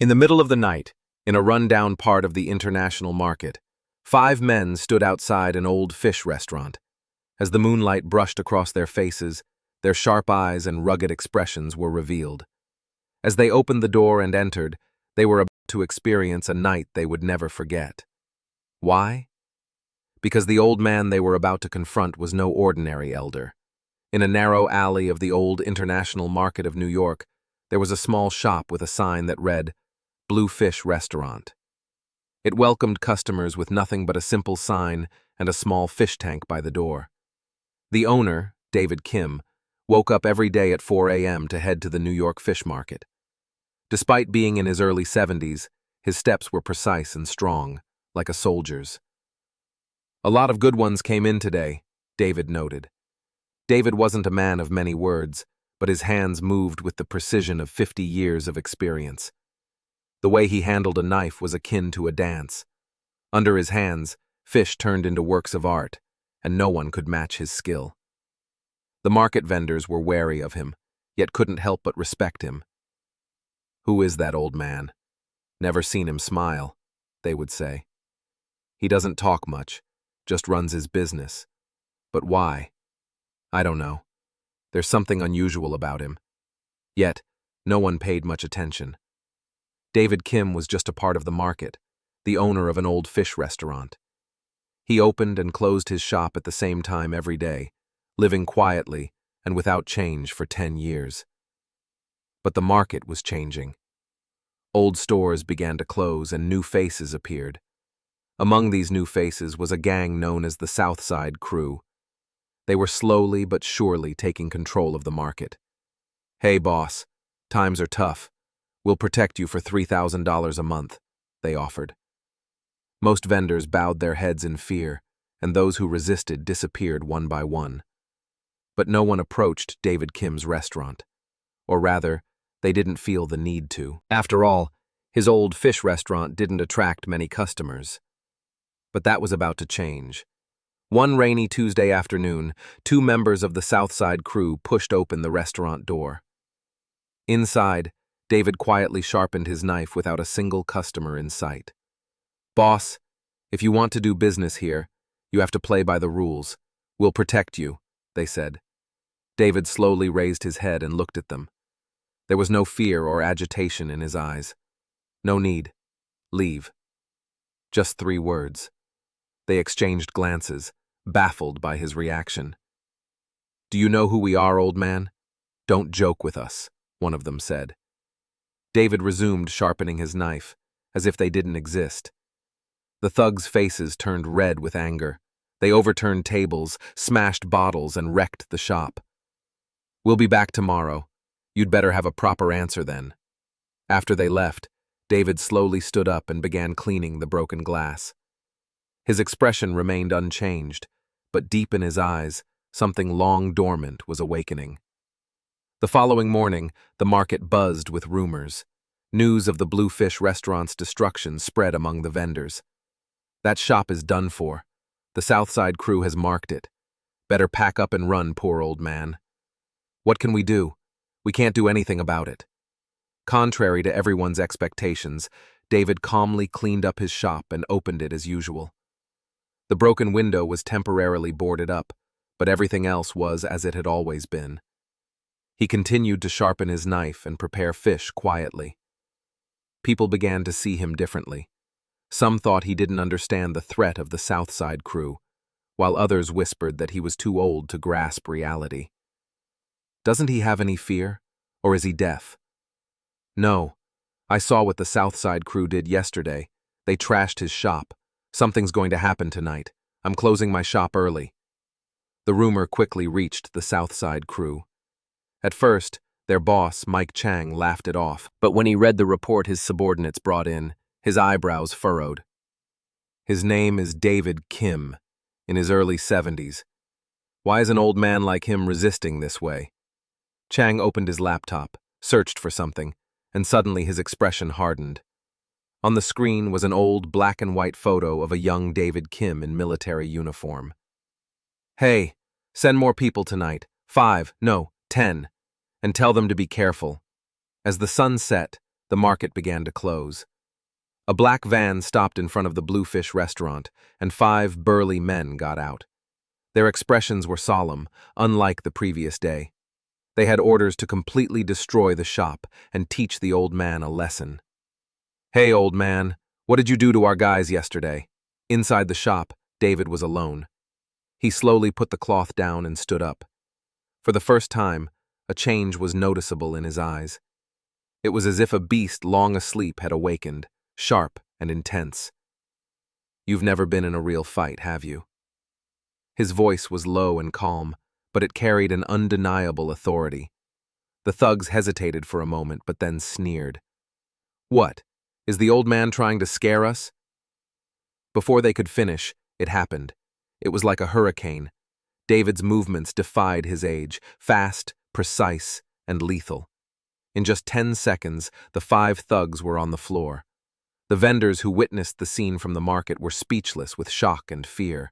In the middle of the night, in a run-down part of the international market, 5 men stood outside an old fish restaurant. As the moonlight brushed across their faces, their sharp eyes and rugged expressions were revealed. As they opened the door and entered, they were about to experience a night they would never forget. Why? Because the old man they were about to confront was no ordinary elder. In a narrow alley of the old International Market of New York, there was a small shop with a sign that read, Blue Fish Restaurant. It welcomed customers with nothing but a simple sign and a small fish tank by the door. The owner, David Kim, woke up every day at 4 a.m. to head to the New York fish market. Despite being in his early 70s, his steps were precise and strong, like a soldier's. A lot of good ones came in today, David noted. David wasn't a man of many words, but his hands moved with the precision of 50 years of experience. The way he handled a knife was akin to a dance. Under his hands, fish turned into works of art, and no one could match his skill. The market vendors were wary of him, yet couldn't help but respect him. "Who is that old man? Never seen him smile," they would say. "He doesn't talk much, just runs his business. But why? I don't know. There's something unusual about him." Yet, no one paid much attention. David Kim was just a part of the market, the owner of an old fish restaurant. He opened and closed his shop at the same time every day, living quietly and without change for 10 years. But the market was changing. Old stores began to close and new faces appeared. Among these new faces was a gang known as the South Side Crew. They were slowly but surely taking control of the market. "Hey, boss, times are tough. We'll protect you for $3,000 a month," they offered. Most vendors bowed their heads in fear, and those who resisted disappeared one by one. But no one approached David Kim's restaurant. Or rather, they didn't feel the need to. After all, his old fish restaurant didn't attract many customers. But that was about to change. One rainy Tuesday afternoon, 2 members of the Southside Crew pushed open the restaurant door. Inside, David quietly sharpened his knife without a single customer in sight. "Boss, if you want to do business here, you have to play by the rules. We'll protect you," they said. David slowly raised his head and looked at them. There was no fear or agitation in his eyes. "No need. Leave." Just 3 words. They exchanged glances, baffled by his reaction. "Do you know who we are, old man? Don't joke with us," one of them said. David resumed sharpening his knife, as if they didn't exist. The thugs' faces turned red with anger. They overturned tables, smashed bottles, and wrecked the shop. "We'll be back tomorrow. You'd better have a proper answer then." After they left, David slowly stood up and began cleaning the broken glass. His expression remained unchanged, but deep in his eyes, something long dormant was awakening. The following morning, the market buzzed with rumors. News of the Blue Fish restaurant's destruction spread among the vendors. "That shop is done for. The Southside Crew has marked it. Better pack up and run, poor old man." "What can we do? We can't do anything about it." Contrary to everyone's expectations, David calmly cleaned up his shop and opened it as usual. The broken window was temporarily boarded up, but everything else was as it had always been. He continued to sharpen his knife and prepare fish quietly. People began to see him differently. Some thought he didn't understand the threat of the Southside Crew, while others whispered that he was too old to grasp reality. "Doesn't he have any fear? Or is he deaf?" "No. I saw what the Southside Crew did yesterday. They trashed his shop. Something's going to happen tonight. I'm closing my shop early." The rumor quickly reached the Southside Crew. At first, their boss, Mike Chang, laughed it off, but when he read the report his subordinates brought in, his eyebrows furrowed. "His name is David Kim, in his early 70s. Why is an old man like him resisting this way?" Chang opened his laptop, searched for something, and suddenly his expression hardened. On the screen was an old black-and-white photo of a young David Kim in military uniform. "Hey, send more people tonight. 5, no, 10. And tell them to be careful." As the sun set, the market began to close. A black van stopped in front of the Bluefish restaurant, and 5 burly men got out. Their expressions were solemn, unlike the previous day. They had orders to completely destroy the shop and teach the old man a lesson. "Hey, old man, what did you do to our guys yesterday?" Inside the shop, David was alone. He slowly put the cloth down and stood up. For the first time, a change was noticeable in his eyes. It was as if a beast long asleep had awakened, sharp and intense. "You've never been in a real fight, have you?" His voice was low and calm, but it carried an undeniable authority. The thugs hesitated for a moment, but then sneered. "What? Is the old man trying to scare us?" Before they could finish, it happened. It was like a hurricane. David's movements defied his age, fast, precise, and lethal. In just 10 seconds, the 5 thugs were on the floor. The vendors who witnessed the scene from the market were speechless with shock and fear.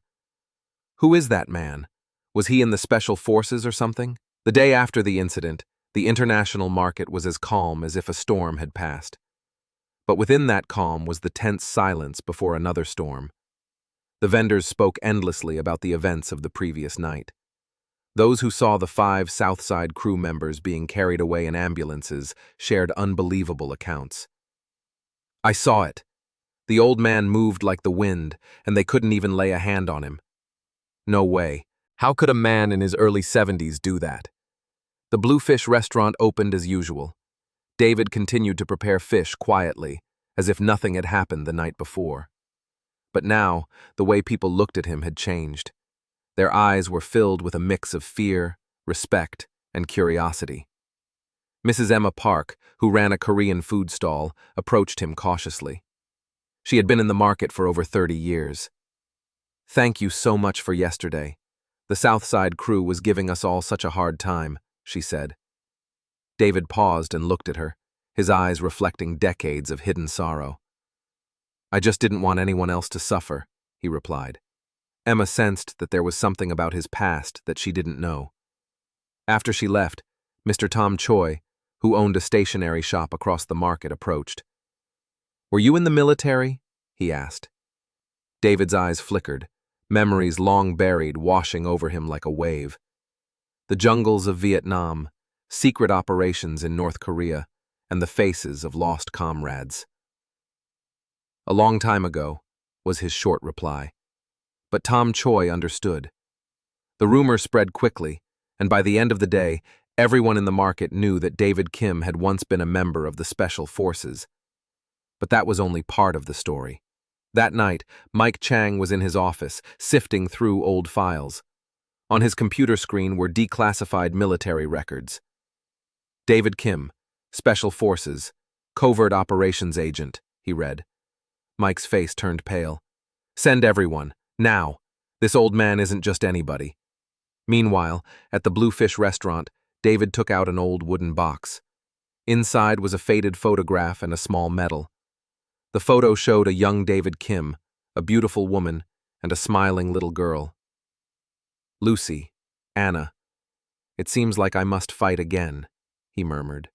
"Who is that man? Was he in the special forces or something?" The day after the incident, the international market was as calm as if a storm had passed. But within that calm was the tense silence before another storm. The vendors spoke endlessly about the events of the previous night. Those who saw the 5 Southside crew members being carried away in ambulances shared unbelievable accounts. "I saw it. The old man moved like the wind, and they couldn't even lay a hand on him." No way. How could a man in his early 70s do that? The Bluefish restaurant opened as usual. David continued to prepare fish quietly, as if nothing had happened the night before. But now, the way people looked at him had changed. Their eyes were filled with a mix of fear, respect, and curiosity. Mrs. Emma Park, who ran a Korean food stall, approached him cautiously. She had been in the market for over 30 years. "Thank you so much for yesterday. The Southside crew was giving us all such a hard time," she said. David paused and looked at her, his eyes reflecting decades of hidden sorrow. "I just didn't want anyone else to suffer," he replied. Emma sensed that there was something about his past that she didn't know. After she left, Mr. Tom Choi, who owned a stationery shop across the market, approached. "Were you in the military?" he asked. David's eyes flickered, memories long buried washing over him like a wave. The jungles of Vietnam, secret operations in North Korea, and the faces of lost comrades. "A long time ago," was his short reply. But Tom Choi understood. The rumor spread quickly, and by the end of the day, everyone in the market knew that David Kim had once been a member of the Special Forces. But that was only part of the story. That night, Mike Chang was in his office, sifting through old files. On his computer screen were declassified military records. "David Kim, Special Forces, Covert Operations Agent," he read. Mike's face turned pale. "Send everyone, now. This old man isn't just anybody." Meanwhile, at the Bluefish restaurant, David took out an old wooden box. Inside was a faded photograph and a small medal. The photo showed a young David Kim, a beautiful woman, and a smiling little girl. "Lucy, Anna, it seems like I must fight again," he murmured.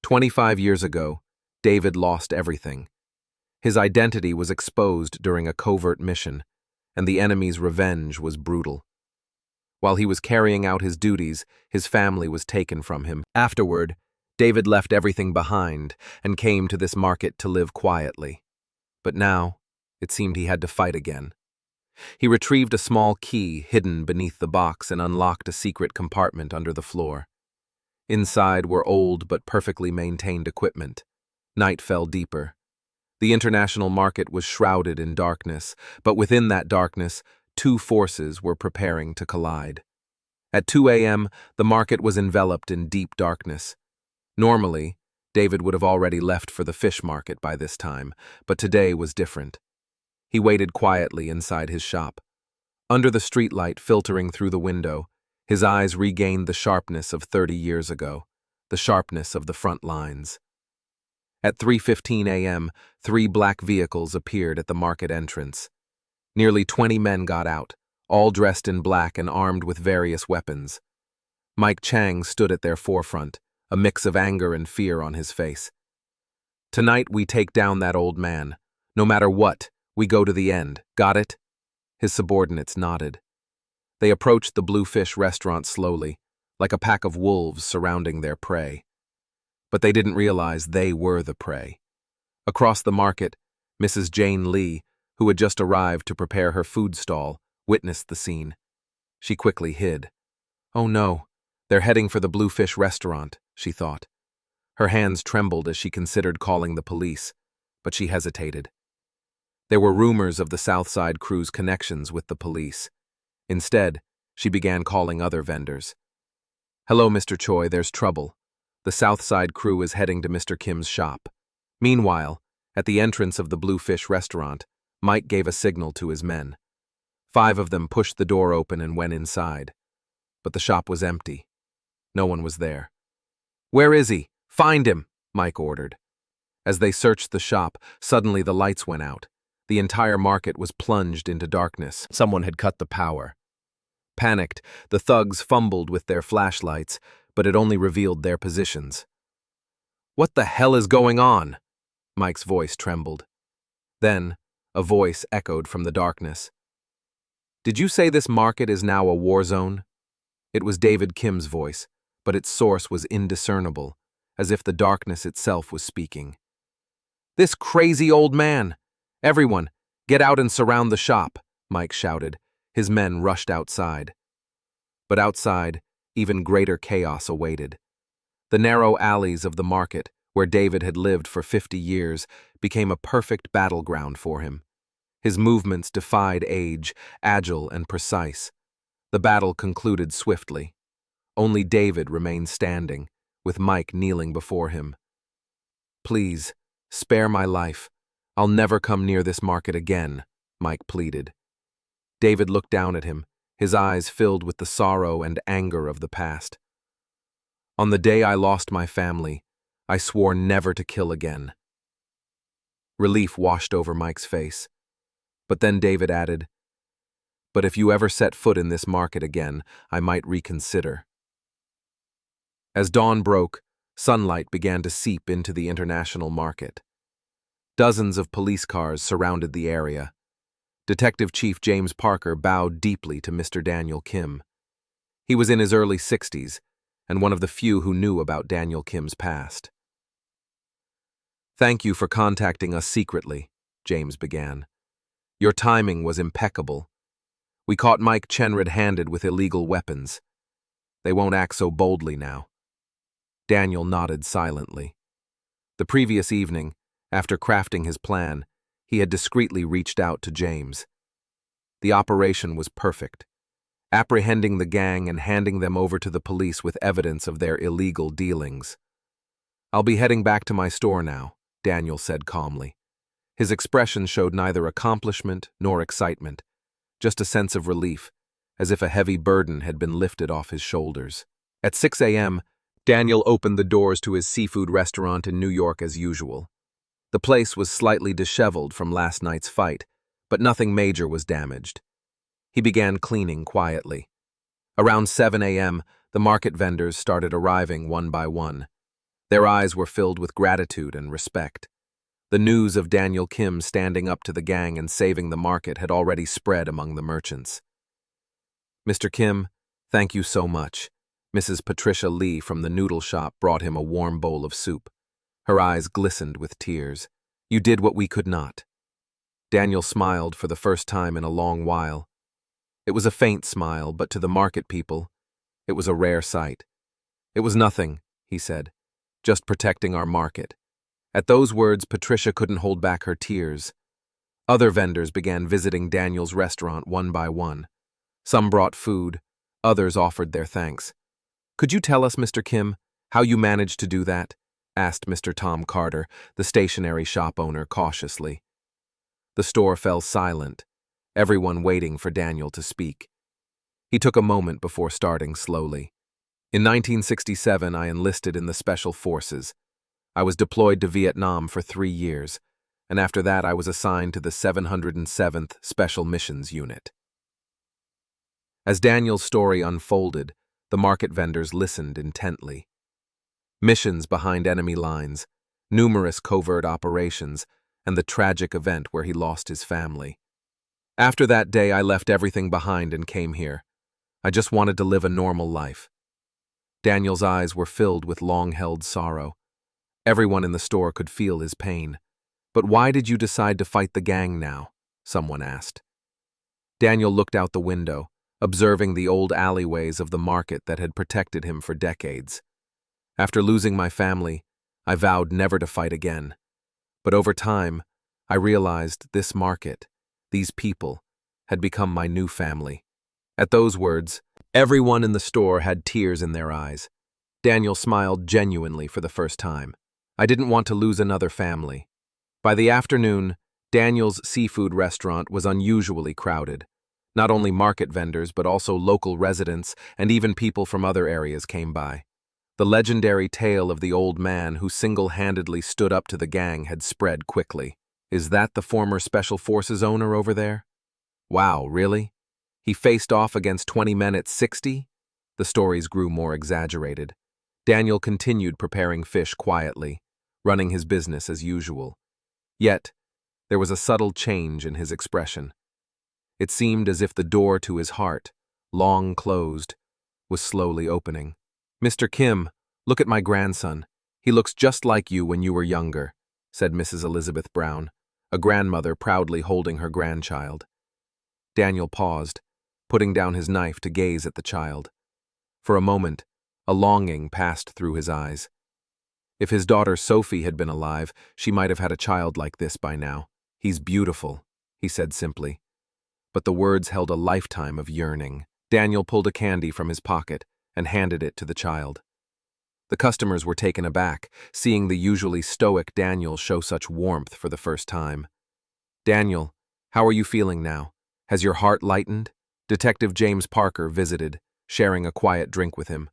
25 years ago, David lost everything. His identity was exposed during a covert mission, and the enemy's revenge was brutal. While he was carrying out his duties, his family was taken from him. Afterward, David left everything behind and came to this market to live quietly. But now, it seemed he had to fight again. He retrieved a small key hidden beneath the box and unlocked a secret compartment under the floor. Inside were old but perfectly maintained equipment. Night fell deeper. The international market was shrouded in darkness, but within that darkness, 2 forces were preparing to collide. At 2 a.m., the market was enveloped in deep darkness. Normally, David would have already left for the fish market by this time, but today was different. He waited quietly inside his shop. Under the streetlight filtering through the window, his eyes regained the sharpness of 30 years ago, the sharpness of the front lines. At 3:15 a.m., 3 black vehicles appeared at the market entrance. Nearly 20 men got out, all dressed in black and armed with various weapons. Mike Chang stood at their forefront, a mix of anger and fear on his face. Tonight we take down that old man. No matter what, we go to the end. Got it?" His subordinates nodded. They approached the Bluefish restaurant slowly, like a pack of wolves surrounding their prey. But they didn't realize they were the prey. Across the market, Mrs. Jane Lee, who had just arrived to prepare her food stall, witnessed the scene. She quickly hid. "Oh no, they're heading for the Bluefish restaurant," she thought. Her hands trembled as she considered calling the police, but she hesitated. There were rumors of the Southside crew's connections with the police. Instead, she began calling other vendors. "Hello, Mr. Choi, there's trouble. The Southside crew is heading to Mr. Kim's shop." Meanwhile, at the entrance of the Bluefish restaurant, Mike gave a signal to his men. 5 of them pushed the door open and went inside. But the shop was empty. No one was there. "Where is he? Find him!" Mike ordered. As they searched the shop, suddenly the lights went out. The entire market was plunged into darkness. Someone had cut the power. Panicked, the thugs fumbled with their flashlights, but it only revealed their positions. "What the hell is going on?" Mike's voice trembled. Then, a voice echoed from the darkness. "Did you say this market is now a war zone?" It was David Kim's voice, but its source was indiscernible, as if the darkness itself was speaking. "This crazy old man! Everyone, get out and surround the shop," Mike shouted. His men rushed outside. But outside, even greater chaos awaited. The narrow alleys of the market, where David had lived for 50 years, became a perfect battleground for him. His movements defied age, agile and precise. The battle concluded swiftly. Only David remained standing, with Mike kneeling before him. "Please, spare my life. I'll never come near this market again," Mike pleaded. David looked down at him, his eyes filled with the sorrow and anger of the past. "On the day I lost my family, I swore never to kill again." Relief washed over Mike's face. But then David added, "But if you ever set foot in this market again, I might reconsider." As dawn broke, sunlight began to seep into the international market. Dozens of police cars surrounded the area. Detective Chief James Parker bowed deeply to Mr. Daniel Kim. He was in his early 60s, and one of the few who knew about Daniel Kim's past. "Thank you for contacting us secretly," James began. "Your timing was impeccable. We caught Mike Chen red-handed with illegal weapons. They won't act so boldly now." Daniel nodded silently. The previous evening, after crafting his plan, he had discreetly reached out to James. The operation was perfect, apprehending the gang and handing them over to the police with evidence of their illegal dealings. "I'll be heading back to my store now," Daniel said calmly. His expression showed neither accomplishment nor excitement, just a sense of relief, as if a heavy burden had been lifted off his shoulders. At 6 a.m., Daniel opened the doors to his seafood restaurant in New York as usual. The place was slightly disheveled from last night's fight, but nothing major was damaged. He began cleaning quietly. Around 7 a.m., the market vendors started arriving one by one. Their eyes were filled with gratitude and respect. The news of Daniel Kim standing up to the gang and saving the market had already spread among the merchants. "Mr. Kim, thank you so much." Mrs. Patricia Lee from the noodle shop brought him a warm bowl of soup. Her eyes glistened with tears. "You did what we could not." Daniel smiled for the first time in a long while. It was a faint smile, but to the market people, it was a rare sight. "It was nothing," he said, "just protecting our market." At those words, Patricia couldn't hold back her tears. Other vendors began visiting Daniel's restaurant one by one. Some brought food, others offered their thanks. "Could you tell us, Mr. Kim, how you managed to do that?" asked Mr. Tom Carter, the stationery shop owner, cautiously. The store fell silent, everyone waiting for Daniel to speak. He took a moment before starting slowly. "In 1967, I enlisted in the Special Forces. I was deployed to Vietnam for 3 years, and after that I was assigned to the 707th Special Missions Unit." As Daniel's story unfolded, the market vendors listened intently. Missions behind enemy lines, numerous covert operations, and the tragic event where he lost his family. After that day, I left everything behind and came here. I just wanted to live a normal life. Daniel's eyes were filled with long-held sorrow. Everyone in the store could feel his pain. "But why did you decide to fight the gang now?" someone asked. Daniel looked out the window, observing the old alleyways of the market that had protected him for decades. "After losing my family, I vowed never to fight again. But over time, I realized this market, these people, had become my new family." At those words, everyone in the store had tears in their eyes. Daniel smiled genuinely for the first time. "I didn't want to lose another family." By the afternoon, Daniel's seafood restaurant was unusually crowded. Not only market vendors, but also local residents and even people from other areas came by. The legendary tale of the old man who single-handedly stood up to the gang had spread quickly. "Is that the former Special Forces owner over there? Wow, really? He faced off against 20 men at 60? The stories grew more exaggerated. Daniel continued preparing fish quietly, running his business as usual. Yet, there was a subtle change in his expression. It seemed as if the door to his heart, long closed, was slowly opening. "Mr. Kim, look at my grandson. He looks just like you when you were younger," said Mrs. Elizabeth Brown, a grandmother proudly holding her grandchild. Daniel paused, putting down his knife to gaze at the child. For a moment, a longing passed through his eyes. If his daughter Sophie had been alive, she might have had a child like this by now. "He's beautiful," he said simply. But the words held a lifetime of yearning. Daniel pulled a candy from his pocket and handed it to the child. The customers were taken aback, seeing the usually stoic Daniel show such warmth for the first time. "Daniel, how are you feeling now? Has your heart lightened?" Detective James Parker visited, sharing a quiet drink with him.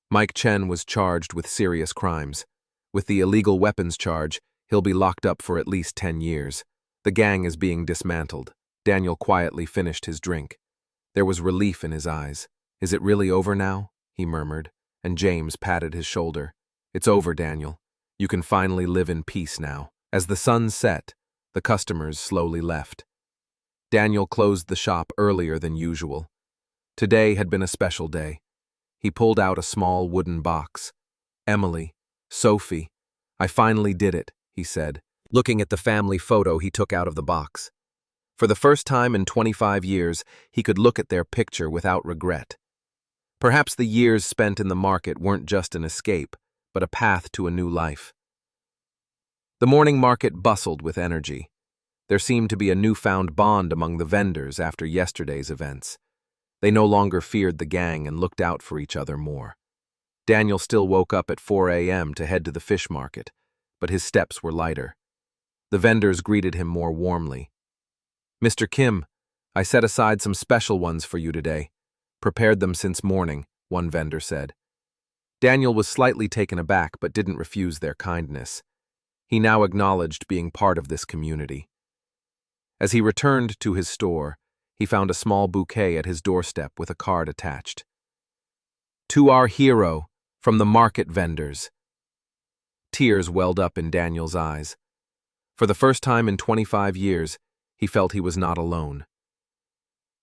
Mike Chen was charged with serious crimes. With the illegal weapons charge, he'll be locked up for at least 10 years. The gang is being dismantled. Daniel quietly finished his drink. There was relief in his eyes. "Is it really over now?" he murmured, and James patted his shoulder. "It's over, Daniel. You can finally live in peace now." As the sun set, the customers slowly left. Daniel closed the shop earlier than usual. Today had been a special day. He pulled out a small wooden box. "Emily, Sophie, I finally did it," he said, looking at the family photo he took out of the box. For the first time in 25 years, he could look at their picture without regret. Perhaps the years spent in the market weren't just an escape, but a path to a new life. The morning market bustled with energy. There seemed to be a newfound bond among the vendors after yesterday's events. They no longer feared the gang and looked out for each other more. Daniel still woke up at 4 a.m. to head to the fish market, but his steps were lighter. The vendors greeted him more warmly. "Mr. Kim, I set aside some special ones for you today. Prepared them since morning," one vendor said. Daniel was slightly taken aback but didn't refuse their kindness. He now acknowledged being part of this community. As he returned to his store, he found a small bouquet at his doorstep with a card attached. "To our hero, from the market vendors." Tears welled up in Daniel's eyes. For the first time in 25 years, he felt he was not alone.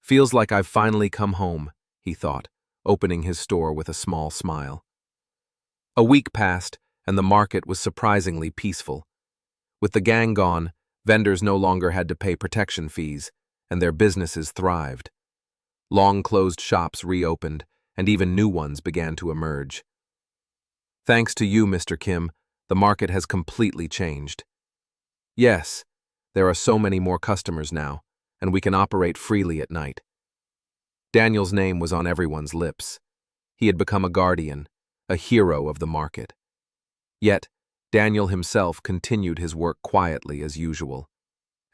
"Feels like I've finally come home," he thought, opening his store with a small smile. A week passed, and the market was surprisingly peaceful. With the gang gone, vendors no longer had to pay protection fees, and their businesses thrived. Long-closed shops reopened, and even new ones began to emerge. "Thanks to you, Mr. Kim, the market has completely changed." "Yes, there are so many more customers now, and we can operate freely at night." Daniel's name was on everyone's lips. He had become a guardian, a hero of the market. Yet, Daniel himself continued his work quietly as usual.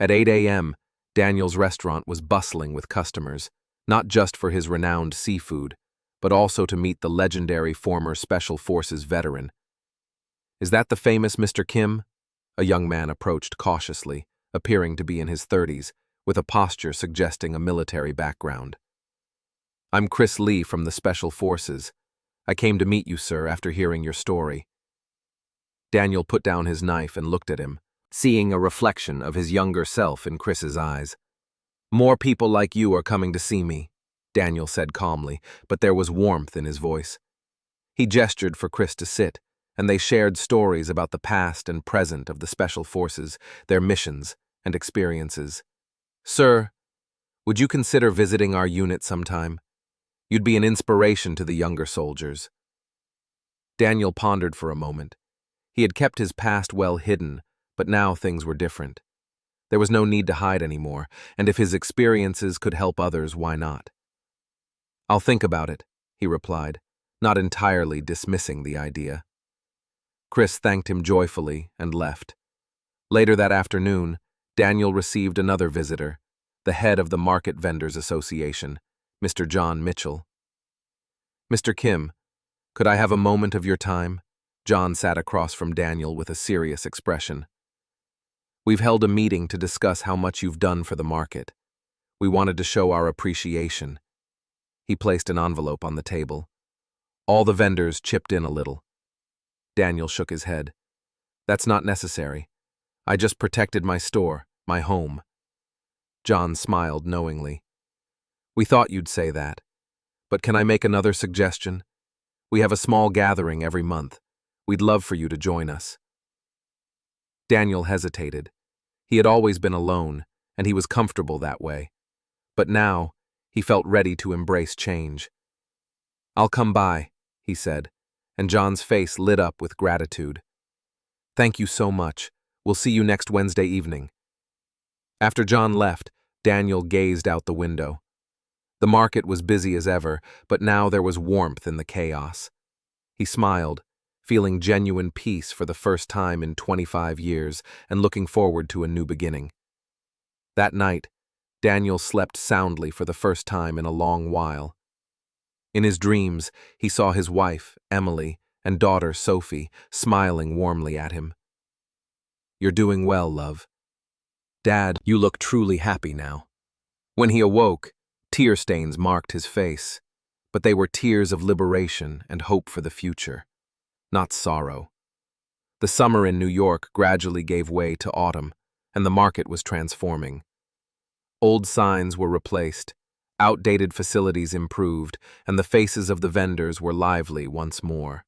At 8 a.m., Daniel's restaurant was bustling with customers, not just for his renowned seafood, but also to meet the legendary former Special Forces veteran. "Is that the famous Mr. Kim?" A young man approached cautiously, appearing to be in his 30s, with a posture suggesting a military background. "I'm Chris Lee from the Special Forces. I came to meet you, sir, after hearing your story." Daniel put down his knife and looked at him, seeing a reflection of his younger self in Chris's eyes. "More people like you are coming to see me," Daniel said calmly, but there was warmth in his voice. He gestured for Chris to sit, and they shared stories about the past and present of the Special Forces, their missions and experiences. "Sir, would you consider visiting our unit sometime? You'd be an inspiration to the younger soldiers." Daniel pondered for a moment. He had kept his past well hidden, but now things were different. There was no need to hide anymore, and if his experiences could help others, why not? "I'll think about it," he replied, not entirely dismissing the idea. Chris thanked him joyfully and left. Later that afternoon, Daniel received another visitor, the head of the Market Vendors Association, Mr. John Mitchell. "Mr. Kim, could I have a moment of your time?" John sat across from Daniel with a serious expression. "We've held a meeting to discuss how much you've done for the market. We wanted to show our appreciation." He placed an envelope on the table. All the vendors chipped in a little. Daniel shook his head. "That's not necessary. I just protected my store, my home." John smiled knowingly. "We thought you'd say that. But can I make another suggestion? We have a small gathering every month. We'd love for you to join us." Daniel hesitated. He had always been alone, and he was comfortable that way. But now, he felt ready to embrace change. "I'll come by," he said, and John's face lit up with gratitude. "Thank you so much. We'll see you next Wednesday evening." After John left, Daniel gazed out the window. The market was busy as ever, but now there was warmth in the chaos. He smiled, feeling genuine peace for the first time in 25 years and looking forward to a new beginning. That night, Daniel slept soundly for the first time in a long while. In his dreams, he saw his wife, Emily, and daughter, Sophie, smiling warmly at him. "You're doing well, love. Dad, you look truly happy now." When he awoke, tear stains marked his face, but they were tears of liberation and hope for the future, not sorrow. The summer in New York gradually gave way to autumn, and the market was transforming. Old signs were replaced, outdated facilities improved, and the faces of the vendors were lively once more.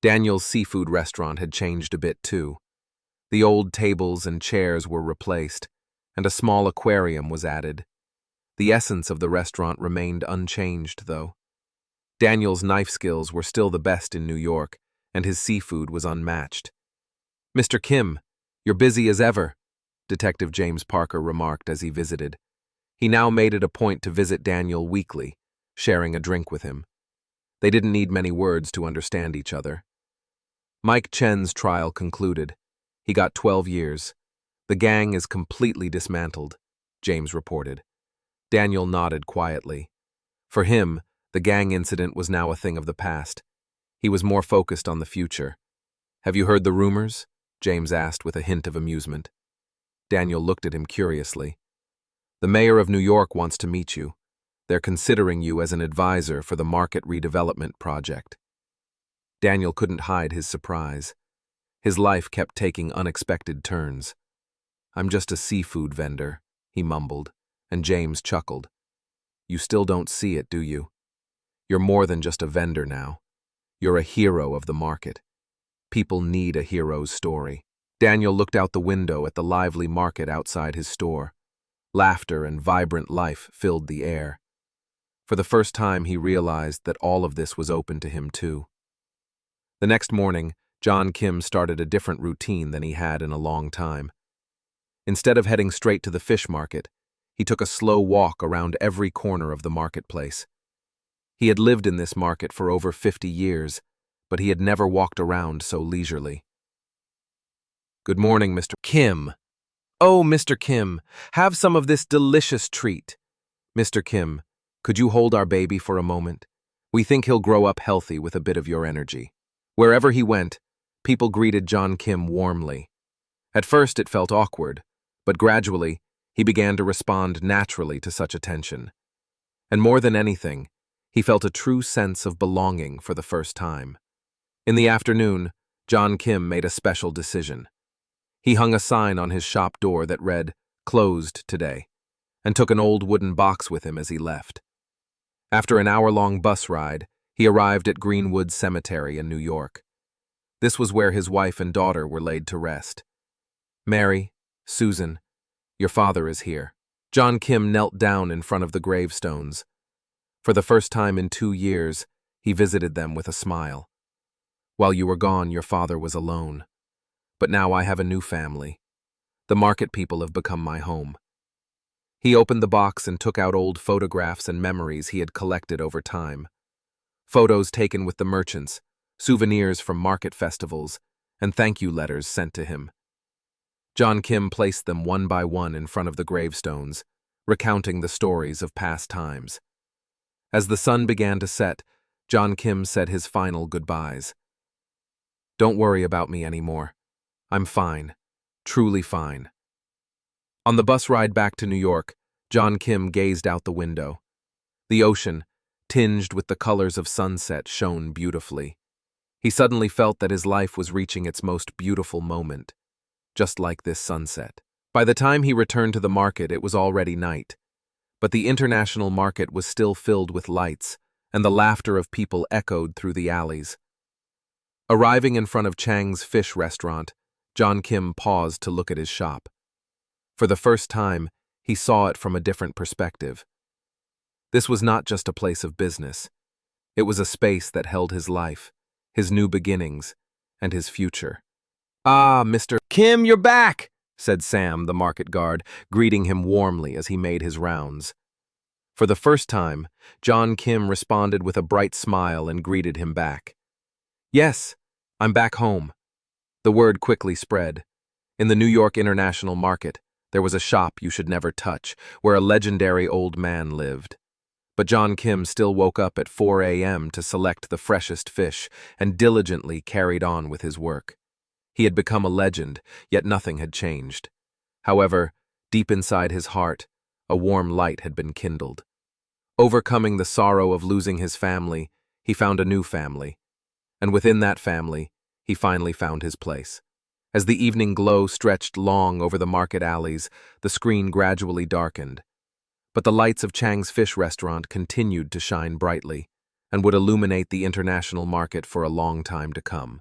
Daniel's seafood restaurant had changed a bit too. The old tables and chairs were replaced, and a small aquarium was added. The essence of the restaurant remained unchanged, though. Daniel's knife skills were still the best in New York, and his seafood was unmatched. "Mr. Kim, you're busy as ever," Detective James Parker remarked as he visited. He now made it a point to visit Daniel weekly, sharing a drink with him. They didn't need many words to understand each other. Mike Chen's trial concluded. He got 12 years. "The gang is completely dismantled," James reported. Daniel nodded quietly. For him, the gang incident was now a thing of the past. He was more focused on the future. "Have you heard the rumors?" James asked with a hint of amusement. Daniel looked at him curiously. "The mayor of New York wants to meet you. They're considering you as an advisor for the market redevelopment project." Daniel couldn't hide his surprise. His life kept taking unexpected turns. "I'm just a seafood vendor," he mumbled, and James chuckled. "You still don't see it, do you? You're more than just a vendor now. You're a hero of the market. People need a hero's story." Daniel looked out the window at the lively market outside his store. Laughter and vibrant life filled the air. For the first time, he realized that all of this was open to him too. The next morning, John Kim started a different routine than he had in a long time. Instead of heading straight to the fish market, he took a slow walk around every corner of the marketplace. He had lived in this market for over 50 years, but he had never walked around so leisurely. "Good morning, Mr. Kim." "Oh, Mr. Kim, have some of this delicious treat." "Mr. Kim, could you hold our baby for a moment? We think he'll grow up healthy with a bit of your energy." Wherever he went, people greeted John Kim warmly. At first it felt awkward, but gradually he began to respond naturally to such attention. And more than anything, he felt a true sense of belonging for the first time. In the afternoon, John Kim made a special decision. He hung a sign on his shop door that read, "Closed today," and took an old wooden box with him as he left. After an hour-long bus ride, he arrived at Greenwood Cemetery in New York. This was where his wife and daughter were laid to rest. "Mary, Susan, your father is here." John Kim knelt down in front of the gravestones. For the first time in 2 years, he visited them with a smile. "While you were gone, your father was alone. But now I have a new family. The market people have become my home." He opened the box and took out old photographs and memories he had collected over time. Photos taken with the merchants, souvenirs from market festivals, and thank-you letters sent to him. John Kim placed them one by one in front of the gravestones, recounting the stories of past times. As the sun began to set, John Kim said his final goodbyes. "Don't worry about me anymore. I'm fine, truly fine." On the bus ride back to New York, John Kim gazed out the window. The ocean, tinged with the colors of sunset, shone beautifully. He suddenly felt that his life was reaching its most beautiful moment, just like this sunset. By the time he returned to the market, it was already night. But the international market was still filled with lights, and the laughter of people echoed through the alleys. Arriving in front of Chang's fish restaurant, John Kim paused to look at his shop. For the first time, he saw it from a different perspective. This was not just a place of business. It was a space that held his life, his new beginnings, and his future. "Ah, Mr. Kim, you're back," said Sam, the market guard, greeting him warmly as he made his rounds. For the first time, John Kim responded with a bright smile and greeted him back. "Yes, I'm back home." The word quickly spread. In the New York International Market, there was a shop you should never touch, where a legendary old man lived. But John Kim still woke up at 4 a.m. to select the freshest fish and diligently carried on with his work. He had become a legend, yet nothing had changed. However, deep inside his heart, a warm light had been kindled. Overcoming the sorrow of losing his family, he found a new family. And within that family, he finally found his place. As the evening glow stretched long over the market alleys, the screen gradually darkened. But the lights of Chang's fish restaurant continued to shine brightly and would illuminate the international market for a long time to come.